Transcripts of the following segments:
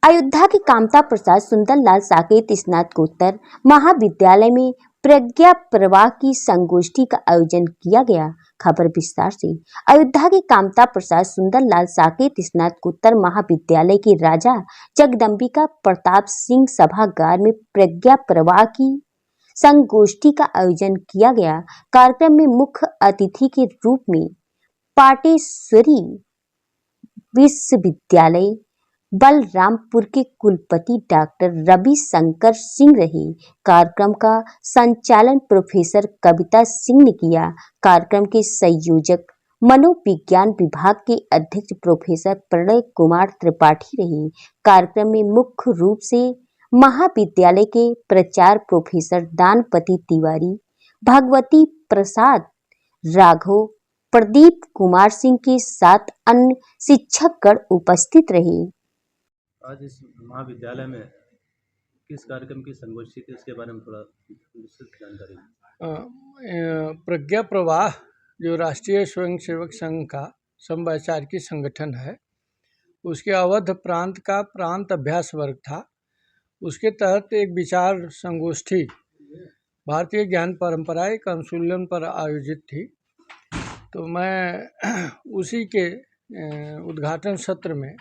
अयोध्या के कामता प्रसाद सुंदरलाल साकेत स्नातकोत्तर महाविद्यालय में प्रज्ञा प्रवाह की संगोष्ठी का आयोजन किया गया। खबर विस्तार से। अयोध्या के कामता प्रसाद सुंदरलाल साकेत स्नातकोत्तर महाविद्यालय के राजा जगदम्बिका प्रताप सिंह सभागार में प्रज्ञा प्रवाह की संगोष्ठी का आयोजन किया गया। कार्यक्रम में मुख्य अतिथि के रूप में पाटेश्वरी विश्वविद्यालय बलरामपुर के कुलपति डॉक्टर रविशंकर सिंह रहे। कार्यक्रम का संचालन प्रोफेसर कविता सिंह ने किया। कार्यक्रम के संयोजक मनोविज्ञान विभाग के अध्यक्ष प्रोफेसर प्रणय कुमार त्रिपाठी रहे। कार्यक्रम में मुख्य रूप से महाविद्यालय के प्राचार्य प्रोफेसर दानपति तिवारी, भगवती प्रसाद राघव, प्रदीप कुमार सिंह के साथ अन्य शिक्षकगण उपस्थित रहे। आज इस महाविद्यालय में किस कार्यक्रम की संगोष्ठी थी, उसके बारे में थोड़ा विस्तृत जानकारी। प्रज्ञा प्रवाह जो राष्ट्रीय स्वयंसेवक संघ का समवैचारिकी संगठन है, उसके अवध प्रांत का प्रांत अभ्यास वर्ग था। उसके तहत एक विचार संगोष्ठी भारतीय ज्ञान परंपरा एक अनुशीलन पर आयोजित थी। तो मैं उसी के उद्घाटन सत्र में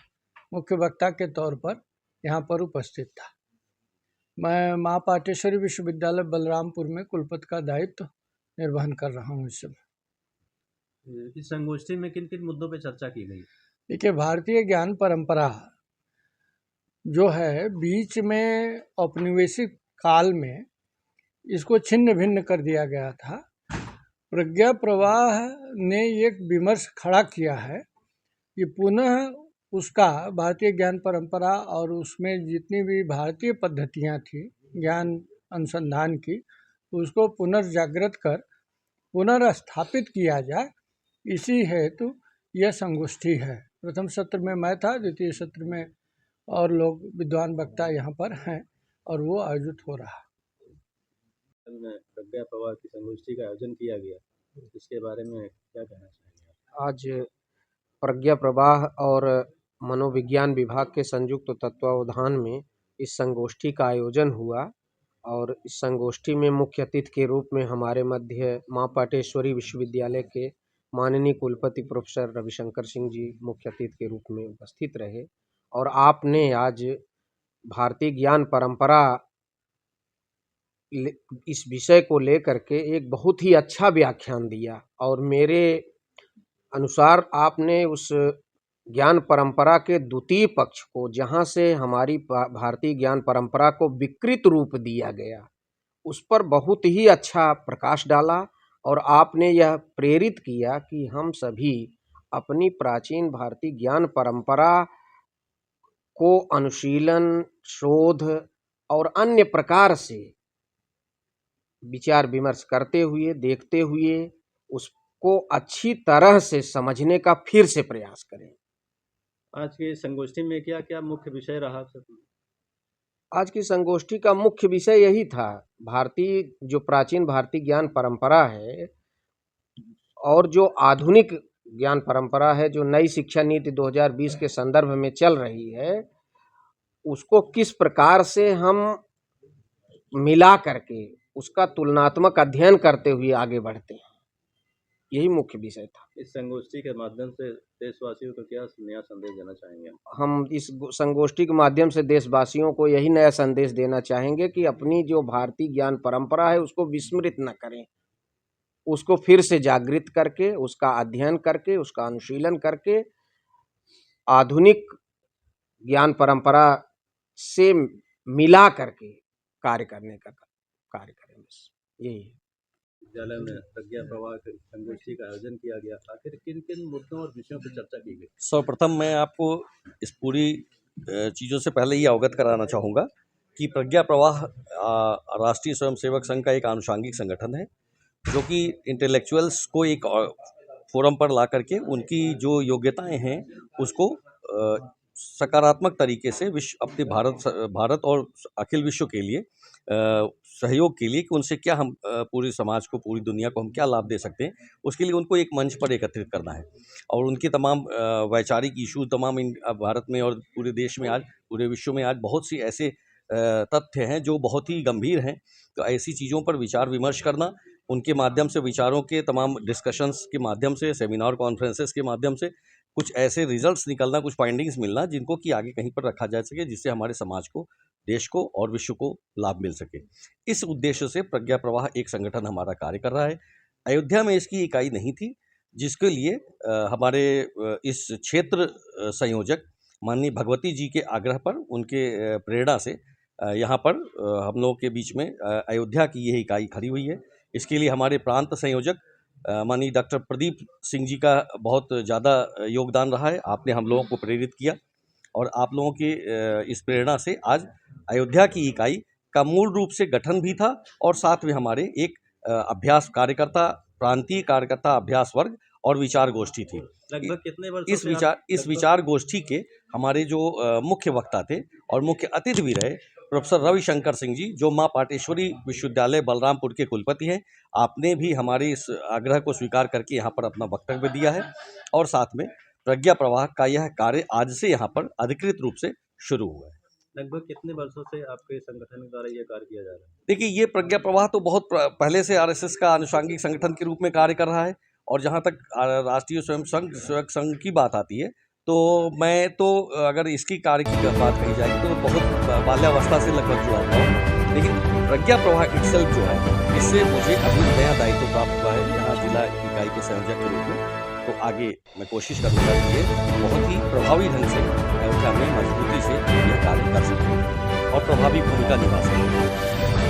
मुख्य वक्ता के तौर पर यहाँ पर उपस्थित था। मैं माँ पाटेश्वरी विश्वविद्यालय बलरामपुर में कुलपति का दायित्व निर्वहन कर रहा हूँ इस समय। इस संगोष्ठी में किन किन मुद्दों पर चर्चा की गई? देखिए, भारतीय ज्ञान परंपरा जो है, बीच में औपनिवेशिक काल में इसको छिन्न भिन्न कर दिया गया था। प्रज्ञा प्रवाह ने एक विमर्श खड़ा किया है कि पुनः उसका भारतीय ज्ञान परंपरा और उसमें जितनी भी भारतीय पद्धतियाँ थी ज्ञान अनुसंधान की, उसको पुनर्जागृत कर पुनर्स्थापित किया जाए। इसी हेतु यह संगोष्ठी है। प्रथम सत्र में मैं था, द्वितीय सत्र में और लोग विद्वान वक्ता यहाँ पर हैं और वो आयोजित हो रहा है। प्रज्ञा प्रवाह की संगोष्ठी का आयोजन किया गया, इसके बारे में क्या कहना चाहेंगे? आज प्रज्ञा प्रवाह और मनोविज्ञान विभाग के संयुक्त तत्वावधान में इस संगोष्ठी का आयोजन हुआ और इस संगोष्ठी में मुख्य अतिथि के रूप में हमारे मध्य माँ पाटेश्वरी विश्वविद्यालय के माननीय कुलपति प्रोफेसर रविशंकर सिंह जी मुख्य अतिथि के रूप में उपस्थित रहे। और आपने आज भारतीय ज्ञान परंपरा इस विषय को लेकर के एक बहुत ही अच्छा व्याख्यान दिया और मेरे अनुसार आपने उस ज्ञान परंपरा के द्वितीय पक्ष को, जहाँ से हमारी भारतीय ज्ञान परंपरा को विकृत रूप दिया गया, उस पर बहुत ही अच्छा प्रकाश डाला और आपने यह प्रेरित किया कि हम सभी अपनी प्राचीन भारतीय ज्ञान परंपरा को अनुशीलन, शोध और अन्य प्रकार से विचार विमर्श करते हुए, देखते हुए उसको अच्छी तरह से समझने का फिर से प्रयास करें। आज की संगोष्ठी में क्या क्या मुख्य विषय रहा? आज की संगोष्ठी का मुख्य विषय यही था, भारतीय जो प्राचीन भारतीय ज्ञान परंपरा है और जो आधुनिक ज्ञान परंपरा है, जो नई शिक्षा नीति 2020 के संदर्भ में चल रही है, उसको किस प्रकार से हम मिला करके उसका तुलनात्मक अध्ययन करते हुए आगे बढ़ते हैं, यही मुख्य विषय था। इस संगोष्ठी के माध्यम से देशवासियों को क्या नया संदेश देना चाहेंगे? हम इस संगोष्ठी के माध्यम से देशवासियों को यही नया संदेश देना चाहेंगे कि अपनी जो भारतीय ज्ञान परंपरा है उसको विस्मृत न करें, उसको फिर से जागृत करके, उसका अध्ययन करके, उसका अनुशीलन करके आधुनिक ज्ञान परंपरा से मिला करके कार्य करने का कार्य करें। बस यही है। विद्यालय में प्रज्ञा प्रवाह संगोष्ठी का आयोजन किया गया, आखिर किन किन मुद्दों और विषयों पर चर्चा की गई? सर्वप्रथम मैं आपको इस पूरी चीज़ों से पहले ये अवगत कराना चाहूँगा कि प्रज्ञा प्रवाह राष्ट्रीय स्वयंसेवक संघ का एक आनुषांगिक संगठन है, जो कि इंटेलेक्चुअल्स को एक फोरम पर ला करके उनकी जो योग्यताएं हैं उसको सकारात्मक तरीके से अपने भारत और अखिल विश्व के लिए सहयोग के लिए कि उनसे क्या हम पूरे समाज को, पूरी दुनिया को हम क्या लाभ दे सकते हैं, उसके लिए उनको एक मंच पर एकत्रित करना है। और उनके तमाम वैचारिक इशू तमाम भारत में और पूरे देश में आज, पूरे विश्व में आज बहुत सी ऐसे तथ्य हैं जो बहुत ही गंभीर हैं। तो ऐसी चीज़ों पर विचार विमर्श करना, उनके माध्यम से विचारों के तमाम डिस्कशंस के माध्यम से, सेमिनार कॉन्फ्रेंसेस के माध्यम से कुछ ऐसे रिजल्ट्स निकलना, कुछ फाइंडिंग्स मिलना जिनको कि आगे कहीं पर रखा जा सके, जिससे हमारे समाज को, देश को और विश्व को लाभ मिल सके। इस उद्देश्य से प्रज्ञा प्रवाह एक संगठन हमारा कार्य कर रहा है। अयोध्या में इसकी इकाई नहीं थी, जिसके लिए हमारे इस क्षेत्र संयोजक माननीय भगवती जी के आग्रह पर, उनके प्रेरणा से यहाँ पर हम लोगों के बीच में अयोध्या की यह इकाई खड़ी हुई है। इसके लिए हमारे प्रांत संयोजक माननीय डॉक्टर प्रदीप सिंह जी का बहुत ज़्यादा योगदान रहा है। आपने हम लोगों को प्रेरित किया और आप लोगों के इस प्रेरणा से आज अयोध्या की इकाई का मूल रूप से गठन भी था और साथ में हमारे एक अभ्यास कार्यकर्ता, प्रांतीय कार्यकर्ता अभ्यास वर्ग और विचार गोष्ठी थी। लगभग कितने वर्षों इस विचार गोष्ठी के हमारे जो मुख्य वक्ता थे और मुख्य अतिथि भी रहे प्रोफेसर रविशंकर सिंह जी, जो माँ पाटेश्वरी विश्वविद्यालय बलरामपुर के कुलपति हैं। आपने भी हमारे इस आग्रह को स्वीकार करके यहाँ पर अपना वक्तव्य दिया है और साथ में प्रज्ञा प्रवाह का यह कार्य आज से यहाँ पर अधिकृत रूप से शुरू हुआ है। लगभग कितने वर्षों से आपके संगठन द्वारा ये कार्य किया जा रहा है? देखिए, ये प्रज्ञा प्रवाह तो बहुत पहले से आरएसएस का आनुषंगिक संगठन के रूप में कार्य कर रहा है और जहाँ तक राष्ट्रीय स्वयंसेवक संघ की बात आती है तो मैं तो अगर इसकी कार्य की बात कही जाएगी तो बहुत बाल्यावस्था से लगभग जुड़ा हुआ हूँ, लेकिन प्रज्ञा प्रवाह इटसेल्फ जो है, इससे मुझे अभी नया दायित्व प्राप्त हुआ है यहाँ जिला इकाई के संयोजक के रूप में। तो आगे मैं कोशिश करूँगा कि ये बहुत ही प्रभावी ढंग से अयोध्या में मजबूती से यह कार्य कर सकें और प्रभावी भूमिका निभा सकें।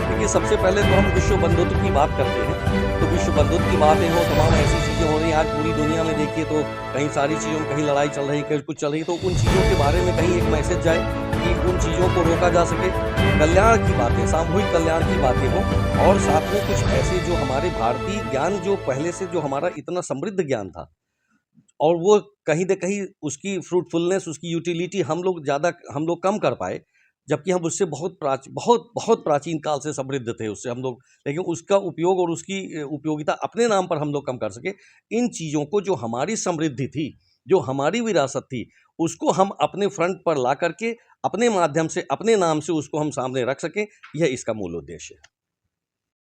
देखिए, सबसे पहले तो हम विश्व बंधुत्व की बात करते हैं, तो विश्व बंधुत्व की बातें हो, तमाम ऐसी चीज़ें हो रही हैं आज पूरी दुनिया में। देखिए तो कहीं सारी चीज़ों में, कहीं लड़ाई चल रही, कहीं कुछ चल रही, तो उन चीज़ों के बारे में कहीं एक मैसेज जाए कि उन चीज़ों को रोका जा सके। कल्याण की बातें, सामूहिक कल्याण की बातें हों और साथ में कुछ ऐसे जो हमारे भारतीय ज्ञान, जो पहले से जो हमारा इतना समृद्ध ज्ञान था और वो कहीं न कहीं उसकी फ्रूटफुलनेस, उसकी यूटिलिटी हम लोग कम कर पाए, जबकि हम उससे बहुत प्राचीन काल से समृद्ध थे उससे हम लोग, लेकिन उसका उपयोग और उसकी उपयोगिता अपने नाम पर हम लोग कम कर सके। इन चीज़ों को, जो हमारी समृद्धि थी, जो हमारी विरासत थी, उसको हम अपने फ्रंट पर ला करके अपने माध्यम से, अपने नाम से उसको हम सामने रख सकें, यह इसका मूल उद्देश्य है।